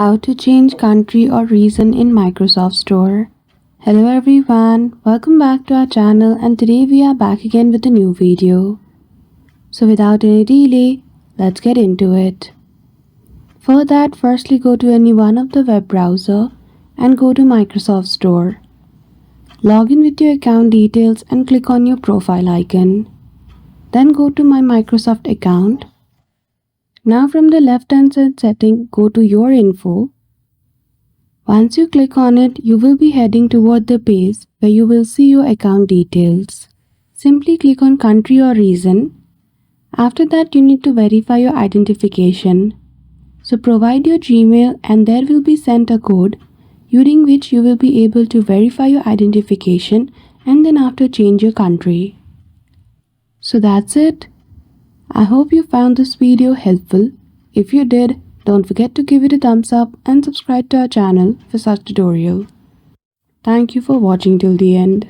How to change country or region in Microsoft Store. Hello everyone, welcome back to our channel, and today we are back again with a new video. So without any delay, let's get into it. For that, firstly go to any one of the web browser and go to Microsoft Store. Log in with your account details and click on your profile icon. Then go to My Microsoft account. Now from the left hand side setting, go to Your Info. Once you click on it, you will be heading toward the page where you will see your account details. Simply click on Country or Region. After that, you need to verify your identification. So provide your Gmail and there will be sent a code using which you will be able to verify your identification and then after change your country. So that's it. I hope you found this video helpful. If you did, don't forget to give it a thumbs up and subscribe to our channel for such tutorial. Thank you for watching till the end.